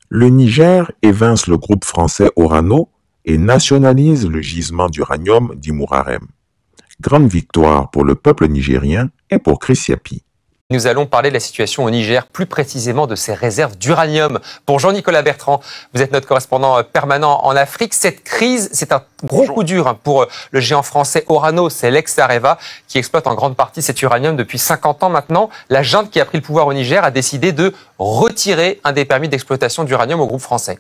Le Niger évince le groupe français Orano et nationalise le gisement d'uranium d'Imourarem. Grande victoire pour le peuple nigérien et pour Chris Yapi. Nous allons parler de la situation au Niger, plus précisément de ses réserves d'uranium. Pour Jean-Nicolas Bertrand, vous êtes notre correspondant permanent en Afrique. Cette crise, c'est un gros coup dur pour le géant français Orano, c'est l'ex-Areva qui exploite en grande partie cet uranium depuis 50 ans maintenant. La junte qui a pris le pouvoir au Niger a décidé de retirer un des permis d'exploitation d'uranium au groupe français.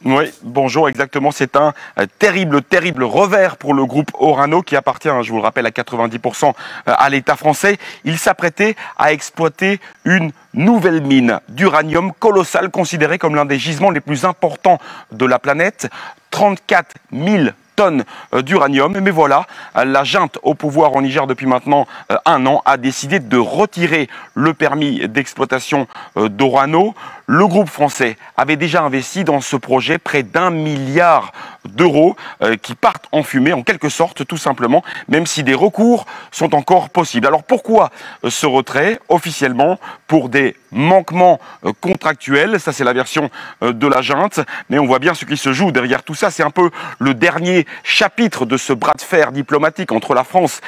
Oui, bonjour, exactement. C'est un terrible revers pour le groupe Orano qui appartient, je vous le rappelle, à 90% à l'État français. Il s'apprêtait à exploiter une nouvelle mine d'uranium colossale, considérée comme l'un des gisements les plus importants de la planète. 34 000 tonnes d'uranium. Mais voilà, la junte au pouvoir au Niger depuis maintenant un an a décidé de retirer le permis d'exploitation d'Orano. Le groupe français avait déjà investi dans ce projet près d'1 milliard d'euros qui partent en fumée, en quelque sorte, tout simplement, même si des recours sont encore possibles. Alors pourquoi ce retrait? Officiellement, pour des manquements contractuels, ça c'est la version de la junte, mais on voit bien ce qui se joue derrière tout ça. C'est un peu le dernier chapitre de ce bras de fer diplomatique entre la France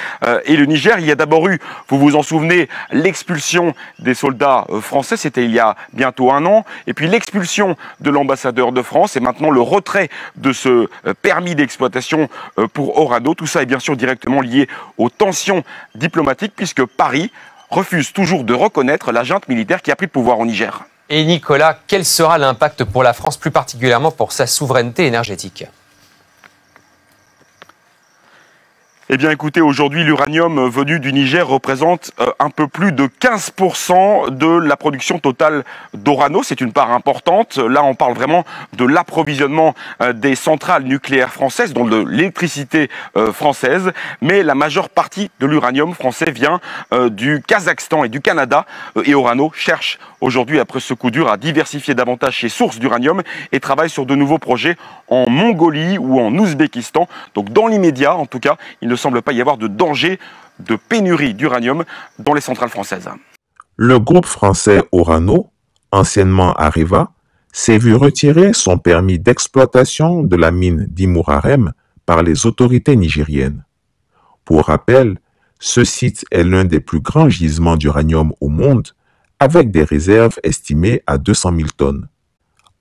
et le Niger. Il y a d'abord eu, vous vous en souvenez, l'expulsion des soldats français, c'était il y a bientôt un an, et puis l'expulsion de l'ambassadeur de France, et maintenant le retrait de ce permis d'exploitation pour Orano. Tout ça est bien sûr directement lié aux tensions diplomatiques, puisque Paris refuse toujours de reconnaître la junte militaire qui a pris le pouvoir au Niger. Et Nicolas, quel sera l'impact pour la France, plus particulièrement pour sa souveraineté énergétique ? Eh bien écoutez, aujourd'hui l'uranium venu du Niger représente un peu plus de 15% de la production totale d'Orano. C'est une part importante. Là on parle vraiment de l'approvisionnement des centrales nucléaires françaises, dont de l'électricité française. Mais la majeure partie de l'uranium français vient du Kazakhstan et du Canada. Et Orano cherche aujourd'hui, après ce coup dur, à diversifier davantage ses sources d'uranium et travaille sur de nouveaux projets en Mongolie ou en Ouzbékistan. Donc dans l'immédiat, en tout cas, il ne semble pas y avoir de danger de pénurie d'uranium dans les centrales françaises. Le groupe français Orano, anciennement Areva, s'est vu retirer son permis d'exploitation de la mine d'Imourarem par les autorités nigériennes. Pour rappel, ce site est l'un des plus grands gisements d'uranium au monde, avec des réserves estimées à 200 000 tonnes.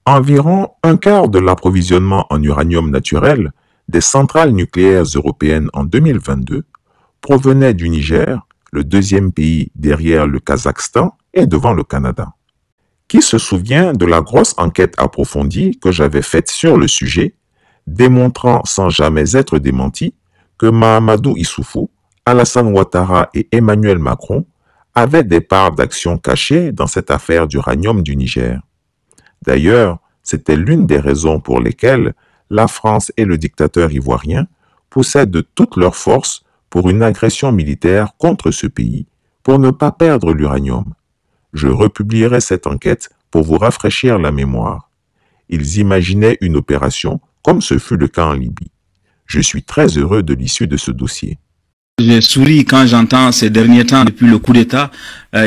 Environ un quart de l'approvisionnement en uranium naturel des centrales nucléaires européennes en 2022 provenaient du Niger, le deuxième pays derrière le Kazakhstan et devant le Canada. Qui se souvient de la grosse enquête approfondie que j'avais faite sur le sujet, démontrant sans jamais être démenti que Mahamadou Issoufou, Alassane Ouattara et Emmanuel Macron avaient des parts d'actions cachées dans cette affaire d'uranium du Niger. D'ailleurs, c'était l'une des raisons pour lesquelles la France et le dictateur ivoirien poussaient de toutes leurs forces pour une agression militaire contre ce pays, pour ne pas perdre l'uranium. Je republierai cette enquête pour vous rafraîchir la mémoire. Ils imaginaient une opération comme ce fut le cas en Libye. Je suis très heureux de l'issue de ce dossier. Je souris quand j'entends ces derniers temps, depuis le coup d'État,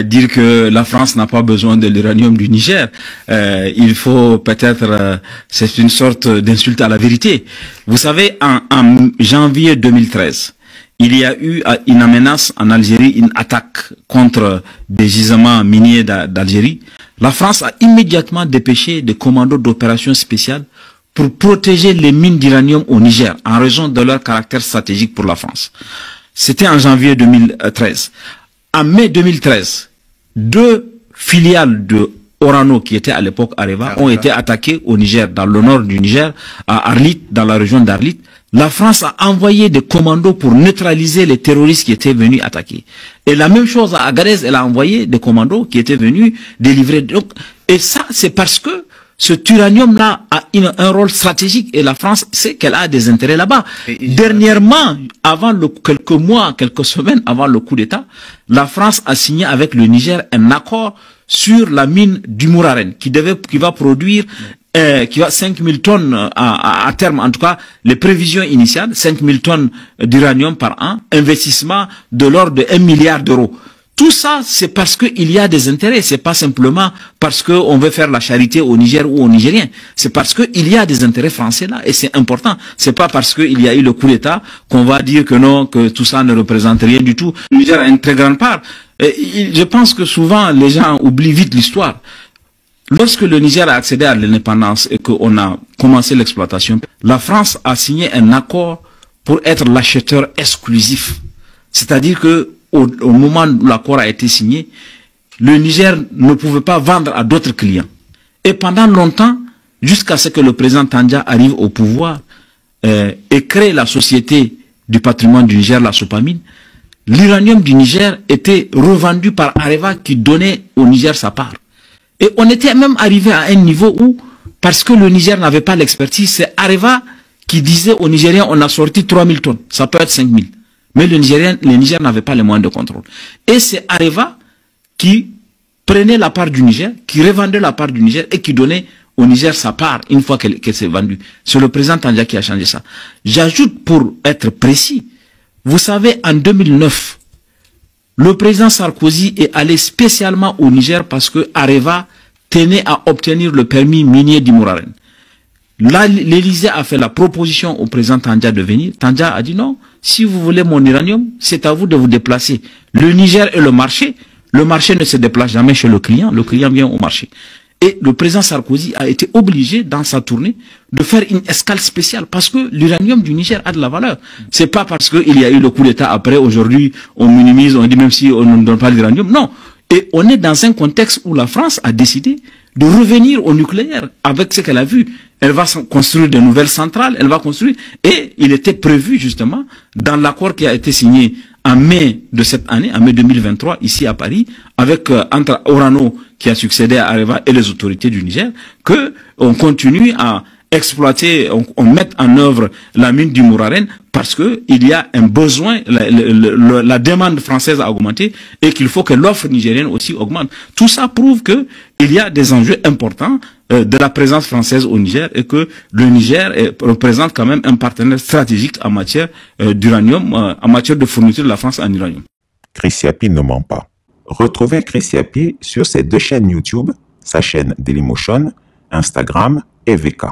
dire que la France n'a pas besoin de l'uranium du Niger. Il faut peut-être, c'est une sorte d'insulte à la vérité. Vous savez, en janvier 2013, il y a eu une menace en Algérie, une attaque contre des gisements miniers d'Algérie. La France a immédiatement dépêché des commandos d'opérations spéciales pour protéger les mines d'uranium au Niger, en raison de leur caractère stratégique pour la France. C'était en janvier 2013. En mai 2013, 2 filiales de Orano, qui étaient à l'époque Areva, ont été attaquées au Niger, dans le nord du Niger, à Arlit, dans la région d'Arlit. La France a envoyé des commandos pour neutraliser les terroristes qui étaient venus attaquer. Et la même chose à Agadez, elle a envoyé des commandos qui étaient venus délivrer. Donc, et ça, c'est parce que cet uranium-là a un rôle stratégique et la France sait qu'elle a des intérêts là-bas. Dernièrement, quelques semaines avant le coup d'État, la France a signé avec le Niger un accord sur la mine d'Imourarem qui va produire 5 000 tonnes à terme, en tout cas les prévisions initiales, 5 000 tonnes d'uranium par an, investissement de l'ordre de 1 milliard d'euros. Tout ça, c'est parce qu'il y a des intérêts. C'est pas simplement parce qu'on veut faire la charité au Niger ou aux Nigériens. C'est parce qu'il y a des intérêts français là, et c'est important. C'est pas parce qu'il y a eu le coup d'État qu'on va dire que non, que tout ça ne représente rien du tout. Le Niger a une très grande part. Et je pense que souvent, les gens oublient vite l'histoire. Lorsque le Niger a accédé à l'indépendance et qu'on a commencé l'exploitation, la France a signé un accord pour être l'acheteur exclusif. C'est-à-dire que au moment où l'accord a été signé, le Niger ne pouvait pas vendre à d'autres clients. Et pendant longtemps, jusqu'à ce que le président Tandja arrive au pouvoir et crée la société du patrimoine du Niger, la Sopamine, l'uranium du Niger était revendu par Areva qui donnait au Niger sa part. Et on était même arrivé à un niveau où, parce que le Niger n'avait pas l'expertise, c'est Areva qui disait aux Nigériens, on a sorti 3000 tonnes, ça peut être 5000. Mais le Niger n'avait pas les moyens de contrôle. Et c'est Areva qui prenait la part du Niger, qui revendait la part du Niger et qui donnait au Niger sa part une fois qu'elle s'est vendue. C'est le président Tandja qui a changé ça. J'ajoute pour être précis, vous savez, en 2009, le président Sarkozy est allé spécialement au Niger parce que Areva tenait à obtenir le permis minier d'Imouraren. Là, l'Élysée a fait la proposition au président Tandja de venir. Tandja a dit non, si vous voulez mon uranium, c'est à vous de vous déplacer. Le Niger est le marché ne se déplace jamais chez le client vient au marché. Et le président Sarkozy a été obligé, dans sa tournée, de faire une escale spéciale parce que l'uranium du Niger a de la valeur. C'est pas parce qu'il y a eu le coup d'État après, aujourd'hui, on minimise, on dit même si on ne donne pas l'uranium. Non. Et on est dans un contexte où la France a décidé de revenir au nucléaire avec ce qu'elle a vu. Elle va construire de nouvelles centrales, elle va construire. Et il était prévu justement, dans l'accord qui a été signé en mai de cette année, en mai 2023, ici à Paris, avec entre Orano qui a succédé à Areva et les autorités du Niger, que on continue à exploiter, on met en œuvre la mine du Mouraren parce que il y a un besoin, la demande française a augmenté et qu'il faut que l'offre nigérienne aussi augmente. Tout ça prouve que il y a des enjeux importants de la présence française au Niger et que le Niger représente quand même un partenaire stratégique en matière d'uranium, en matière de fourniture de la France en uranium. Chris Yapi ne ment pas. Retrouvez Chris Yapi sur ses deux chaînes YouTube, sa chaîne Dailymotion, Instagram et VK.